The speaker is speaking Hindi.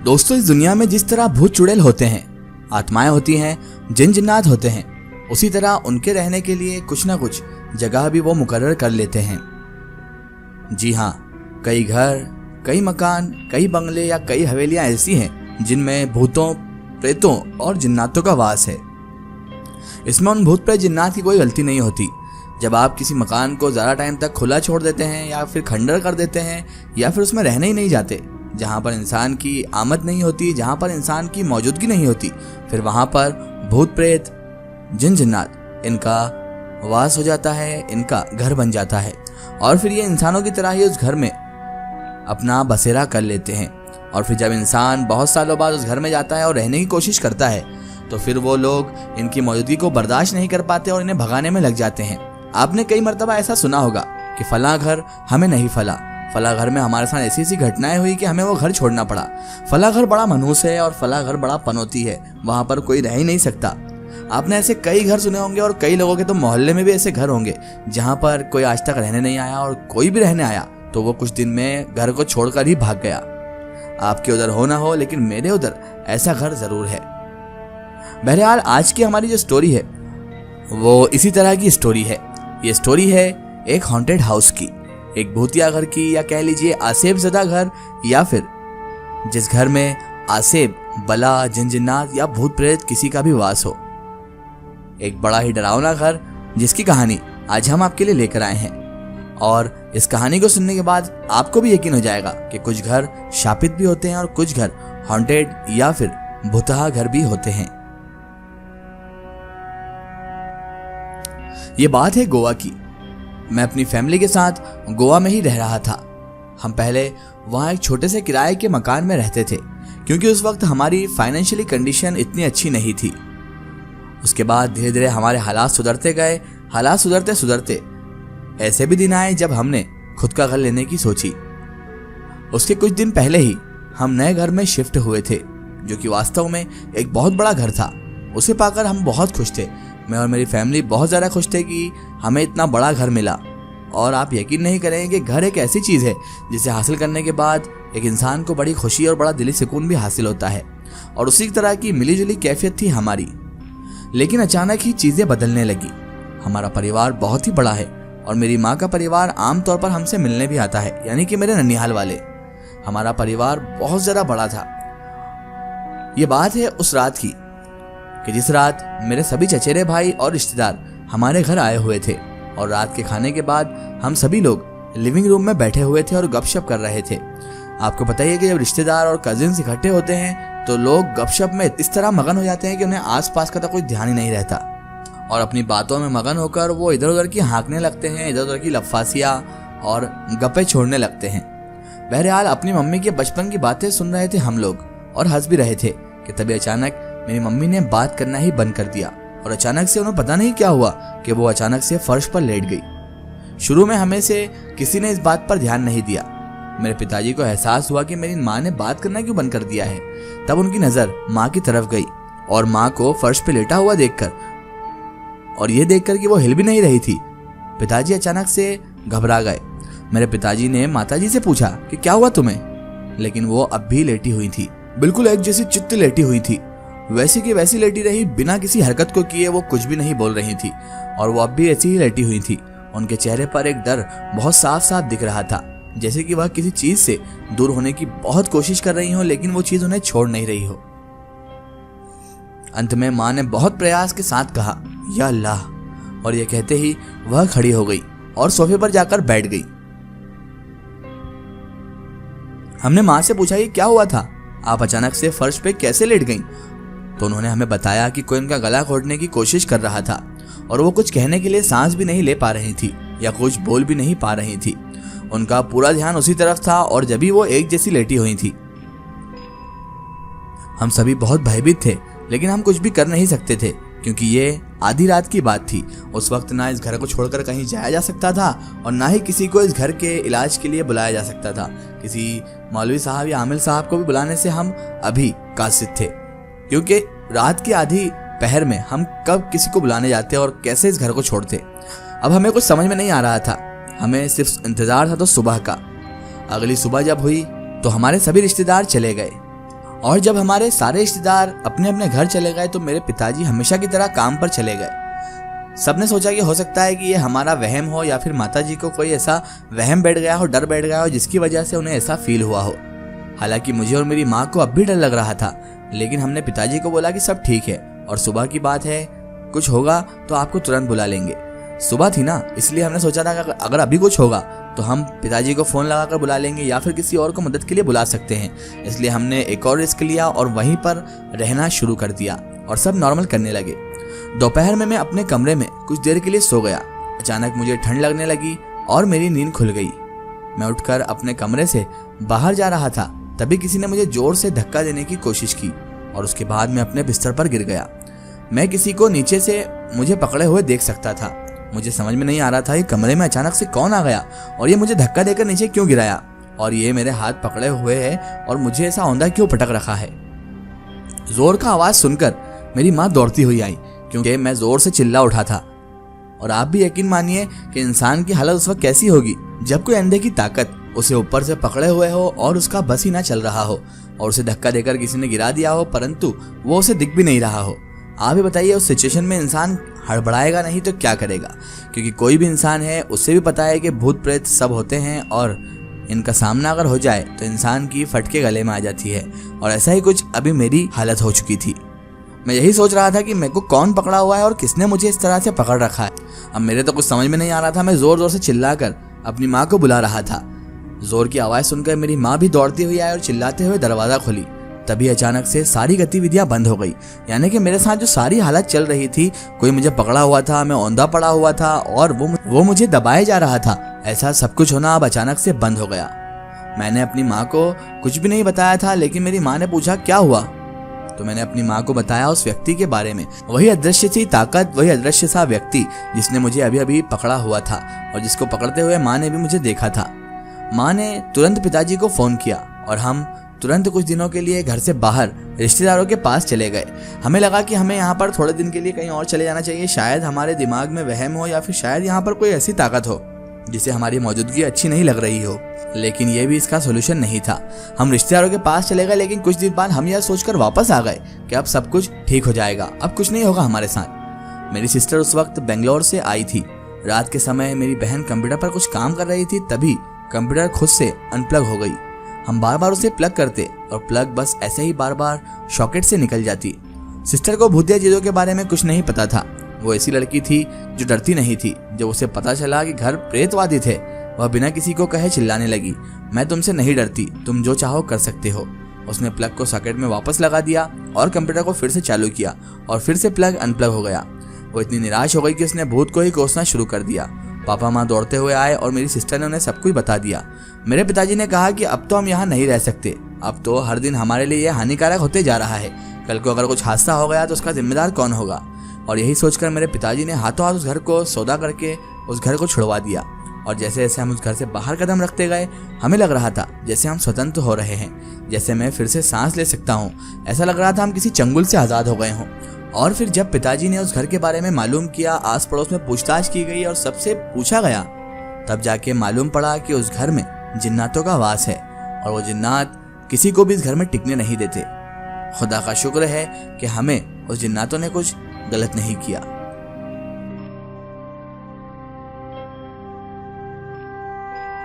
दोस्तों, इस दुनिया में जिस तरह भूत चुड़ैल होते हैं, आत्माएं होती हैं, जिन जिन्नात होते हैं, उसी तरह उनके रहने के लिए कुछ ना कुछ जगह भी वो मुकर्रर कर लेते हैं। जी हाँ, कई घर, कई मकान, कई बंगले या कई हवेलियां ऐसी हैं जिनमें भूतों, प्रेतों और जिन्नातों का वास है। इसमें उन भूत प्रेत जिन्नात की कोई गलती नहीं होती। जब आप किसी मकान को ज़्यादा टाइम तक खुला छोड़ देते हैं या फिर खंडर कर देते हैं या फिर उसमें रहने ही नहीं जाते, जहाँ पर इंसान की आमद नहीं होती, जहाँ पर इंसान की मौजूदगी नहीं होती, फिर वहाँ पर भूत प्रेत, जिन जिन्नात, इनका वास हो जाता है, इनका घर बन जाता है और फिर ये इंसानों की तरह ही उस घर में अपना बसेरा कर लेते हैं। और फिर जब इंसान बहुत सालों बाद उस घर में जाता है और रहने की कोशिश करता है तो फिर वो लोग इनकी मौजूदगी को बर्दाश्त नहीं कर पाते और इन्हें भगाने में लग जाते हैं। आपने कई मर्तबा ऐसा सुना होगा कि फला घर हमें नहीं फला, फला घर में हमारे साथ ऐसी ऐसी घटनाएं हुई कि हमें वो घर छोड़ना पड़ा, फला घर बड़ा मनहूस है और फला घर बड़ा पनौती है, वहां पर कोई रह ही नहीं सकता। आपने ऐसे कई घर सुने होंगे और कई लोगों के तो मोहल्ले में भी ऐसे घर होंगे जहां पर कोई आज तक रहने नहीं आया और कोई भी रहने आया तो वो कुछ दिन में घर को छोड़कर ही भाग गया। आपके उधर हो ना हो, लेकिन मेरे उधर ऐसा घर जरूर है। बहरहाल, आज की हमारी जो स्टोरी है वो इसी तरह की स्टोरी है। ये स्टोरी है एक हॉन्टेड हाउस की, एक भूतिया घर की, या कह लीजिए आसेब ज़दा घर, या फिर जिस घर में आसेब, बला, जिन जिन्नात या भूत प्रेत किसी का भी वास हो। एक बड़ा ही डरावना घर जिसकी कहानी आज हम आपके लिए लेकर आए हैं। और इस कहानी को सुनने के बाद आपको भी यकीन हो जाएगा कि कुछ घर शापित भी होते हैं और कुछ घर हॉन्टेड या फिर भुतहा घर भी होते हैं। ये बात है गोवा की। मैं अपनी फैमिली के साथ गोवा में ही रह रहा था। हम पहले वहाँ एक छोटे से किराए के मकान में रहते थे क्योंकि उस वक्त हमारी फाइनेंशियली कंडीशन इतनी अच्छी नहीं थी। उसके बाद धीरे धीरे हमारे हालात सुधरते गए। हालात सुधरते सुधरते ऐसे भी दिन आए जब हमने खुद का घर लेने की सोची। उसके कुछ दिन पहले ही हम नए घर में शिफ्ट हुए थे, जो कि वास्तव में एक बहुत बड़ा घर था। उसे पाकर हम बहुत खुश थे। मैं और मेरी फैमिली बहुत ज़्यादा खुश थे कि हमें इतना बड़ा घर मिला। और आप यकीन नहीं करेंगे कि घर एक ऐसी चीज़ है जिसे हासिल करने के बाद एक इंसान को बड़ी खुशी और बड़ा दिली सुकून भी हासिल होता है। और उसी तरह की मिली जुली कैफियत थी हमारी। लेकिन अचानक ही चीज़ें बदलने लगी। हमारा परिवार बहुत ही बड़ा है और मेरी माँ का परिवार आमतौर पर हमसे मिलने भी आता है, यानी कि मेरे ननिहाल वाले। हमारा परिवार बहुत ज़्यादा बड़ा था। ये बात है उस रात की कि जिस रात मेरे सभी चचेरे भाई और रिश्तेदार हमारे घर आए हुए थे और रात के खाने के बाद हम सभी लोग लिविंग रूम में बैठे हुए थे और गपशप कर रहे थे। आपको पता ही है कि जब रिश्तेदार और कजिन्स इकट्ठे होते हैं तो लोग गपशप में इस तरह मगन हो जाते हैं कि उन्हें आसपास का तो कोई ध्यान ही नहीं रहता और अपनी बातों में मगन होकर वो इधर उधर की हाँकने लगते हैं, इधर उधर की लफासियाँ और गप्पे छोड़ने लगते हैं। बहरहाल, अपनी मम्मी के बचपन की बातें सुन रहे थे हम लोग और हंस भी रहे थे कि तभी अचानक मेरी मम्मी ने बात करना ही बंद कर दिया और अचानक से उन्हें पता नहीं क्या हुआ कि वो अचानक से फर्श पर लेट गई। शुरू में हमें से किसी ने इस बात पर ध्यान नहीं दिया। मेरे पिताजी को एहसास हुआ कि मेरी माँ ने बात करना क्यों बंद कर दिया है। तब उनकी नज़र माँ की तरफ गई और माँ को फर्श पे लेटा हुआ देखकर और ये देखकर कि वो हिल भी नहीं रही थी, पिताजी अचानक से घबरा गए। मेरे पिताजी ने माताजी से पूछा कि क्या हुआ तुम्हें, लेकिन वो अब भी लेटी हुई थी, बिल्कुल एक जैसी चित्त लेटी हुई थी। वैसी की वैसी लेटी रही, बिना किसी हरकत को किए वो कुछ भी नहीं बोल रही थी और वो अब भी ऐसी ही लेटी हुई थी। उनके चेहरे पर एक डर बहुत साफ साफ दिख रहा था, जैसे कि वह किसी चीज से दूर होने की बहुत कोशिश कर रही हो लेकिन वो चीज उन्हें छोड़ नहीं रही हो। अंत में माँ ने बहुत प्रयास के साथ कहा, या अल्लाह, और यह कहते ही वह खड़ी हो गई और सोफे पर जाकर बैठ गई। हमने माँ से पूछा कि क्या हुआ था, आप अचानक से फर्श पे कैसे लेट गईं? तो उन्होंने हमें बताया कि कोई उनका गला घोटने की कोशिश कर रहा था और वो कुछ कहने के लिए सांस भी नहीं ले पा रही थी या कुछ बोल भी नहीं पा रही थी। उनका पूरा ध्यान उसी तरफ था और जब भी वो एक जैसी लेटी हुई थी। हम सभी बहुत भयभीत थे लेकिन हम कुछ भी कर नहीं सकते थे क्योंकि ये आधी रात की बात थी। उस वक्त ना इस घर को छोड़कर कहीं जाया जा सकता था और ना ही किसी को इस घर के इलाज के लिए बुलाया जा सकता था। किसी मौलवी साहब या आमिल साहब को भी बुलाने से हम अभी कासिद थे, क्योंकि रात की आधी पहर में हम कब किसी को बुलाने जाते और कैसे इस घर को छोड़ते। अब हमें कुछ समझ में नहीं आ रहा था। हमें सिर्फ इंतजार था तो सुबह का। अगली सुबह जब हुई तो हमारे सभी रिश्तेदार चले गए और जब हमारे सारे रिश्तेदार अपने अपने घर चले गए तो मेरे पिताजी हमेशा की तरह काम पर चले गए। सबने सोचा कि हो सकता है कि ये हमारा वहम हो या फिर माताजी को कोई ऐसा वहम बैठ गया हो, डर बैठ गया हो, जिसकी वजह से उन्हें ऐसा फील हुआ हो। हालांकि मुझे और मेरी माँ को अब भी डर लग रहा था, लेकिन हमने पिताजी को बोला कि सब ठीक है और सुबह की बात है, कुछ होगा तो आपको तुरंत बुला लेंगे। सुबह थी ना, इसलिए हमने सोचा था कि अगर अभी कुछ होगा तो हम पिताजी को फ़ोन लगाकर बुला लेंगे या फिर किसी और को मदद के लिए बुला सकते हैं। इसलिए हमने एक और रिस्क लिया और वहीं पर रहना शुरू कर दिया और सब नॉर्मल करने लगे। दोपहर में मैं अपने कमरे में कुछ देर के लिए सो गया। अचानक मुझे ठंड लगने लगी और मेरी नींद खुल गई। मैं उठकर अपने कमरे से बाहर जा रहा था, तभी किसी ने मुझे जोर से धक्का देने की कोशिश की और उसके बाद मैं अपने बिस्तर पर गिर गया। मैं किसी को नीचे से मुझे पकड़े हुए देख सकता था। मुझे समझ में नहीं आ रहा था कि कमरे में अचानक से कौन आ गया और ये मुझे धक्का देकर नीचे क्यों गिराया और ये मेरे हाथ पकड़े हुए है और मुझे ऐसा औंधा क्यों पटक रखा है। जोर का आवाज सुनकर मेरी माँ दौड़ती हुई आई, क्योंकि मैं जोर से चिल्ला उठा था। और आप भी यकीन मानिए कि इंसान की हालत उस वक्त कैसी होगी जब कोई अंधे की ताकत उसे ऊपर से पकड़े हुए हो और उसका बस ही ना चल रहा हो और उसे धक्का देकर किसी ने गिरा दिया हो, परंतु वो उसे दिख भी नहीं रहा हो। आप ही बताइए, उस सिचुएशन में इंसान हड़बड़ाएगा नहीं तो क्या करेगा? क्योंकि कोई भी इंसान है, उससे भी पता है कि भूत प्रेत सब होते हैं और इनका सामना अगर हो जाए तो इंसान की फटके गले में आ जाती है। और ऐसा ही कुछ अभी मेरी हालत हो चुकी थी। मैं यही सोच रहा था कि मेरे को कौन पकड़ा हुआ है और किसने मुझे इस तरह से पकड़ रखा है। अब मेरे तो कुछ समझ में नहीं आ रहा था। मैं जोर जोर से चिल्लाकर अपनी माँ को बुला रहा था। जोर की आवाज़ सुनकर मेरी माँ भी दौड़ती हुई आई और चिल्लाते हुए दरवाज़ा खोली। तभी अचानक से सारी गतिविधियां बंद हो गई। यानी कि मेरे साथ जो सारी हालत चल रही थी, कोई मुझे पकड़ा हुआ था, मैं औंधा पड़ा हुआ था और वो मुझे दबाए जा रहा था, ऐसा सब कुछ होना अब अचानक से बंद हो गया। मैंने अपनी माँ को कुछ भी नहीं बताया था, लेकिन मेरी माँ ने पूछा क्या हुआ, तो मैंने अपनी माँ को बताया उस व्यक्ति के बारे में। वही अदृश्य सी ताकत, वही अदृश्य सा व्यक्ति जिसने मुझे अभी अभी पकड़ा हुआ था और जिसको पकड़ते हुए माँ ने भी मुझे देखा था। माँ ने तुरंत पिताजी को फोन किया और हम तुरंत कुछ दिनों के लिए घर से बाहर रिश्तेदारों के पास चले गए। हमें लगा कि हमें यहाँ पर थोड़े दिन के लिए कहीं और चले जाना चाहिए। शायद हमारे दिमाग में वहम हो या फिर शायद यहाँ पर कोई ऐसी ताकत हो जिसे हमारी मौजूदगी अच्छी नहीं लग रही हो। लेकिन ये भी इसका सोल्यूशन नहीं था। हम रिश्तेदारों के पास चले गए, लेकिन कुछ दिन बाद हम यह सोचकर वापस आ गए कि अब सब कुछ ठीक हो जाएगा, अब कुछ नहीं होगा हमारे साथ। मेरी सिस्टर उस वक्त बेंगलोर से आई थी। रात के समय मेरी बहन कंप्यूटर पर कुछ काम कर रही थी, तभी कंप्यूटर खुद से अनप्लग हो गई। हम बार बार उसे प्लग करते और प्लग बस ऐसे ही बार बार सॉकेट से निकल जाती। सिस्टर को भूतिया चीज़ों के बारे में कुछ नहीं पता था। वो ऐसी लड़की थी जो डरती नहीं थी। जब उसे पता चला कि घर प्रेतवादी थे, वह बिना किसी को कहे चिल्लाने लगी, मैं तुमसे नहीं डरती, तुम जो चाहो कर सकते हो। उसने प्लग को सॉकेट में वापस लगा दिया और कंप्यूटर को फिर से चालू किया और फिर से प्लग अनप्लग हो गया। वो इतनी निराश हो गई कि उसने भूत को ही कोसना शुरू कर दिया। पापा माँ दौड़ते हुए आए और मेरी सिस्टर ने उन्हें सब कुछ बता दिया। मेरे पिताजी ने कहा कि अब तो हम यहाँ नहीं रह सकते, अब तो हर दिन हमारे लिए यह हानिकारक होते जा रहा है। कल को अगर कुछ हादसा हो गया तो उसका जिम्मेदार कौन होगा? और यही सोचकर मेरे पिताजी ने हाथों हाथ उस घर को सौदा करके उस घर को छुड़वा दिया। और जैसे जैसे हम उस घर से बाहर कदम रखते गए, हमें लग रहा था जैसे हम स्वतंत्र हो रहे हैं, जैसे मैं फिर से सांस ले सकता हूँ। ऐसा लग रहा था हम किसी चंगुल से आज़ाद हो गए हों। और फिर जब पिताजी ने उस घर के बारे में मालूम किया, आस पड़ोस में पूछताछ की गई और सबसे पूछा गया, तब जाके मालूम पड़ा कि उस घर में जिन्नातों का वास है और वो जिन्नात किसी को भी इस घर में टिकने नहीं देते। खुदा का शुक्र है कि हमें उस जिन्नातों ने कुछ गलत नहीं किया।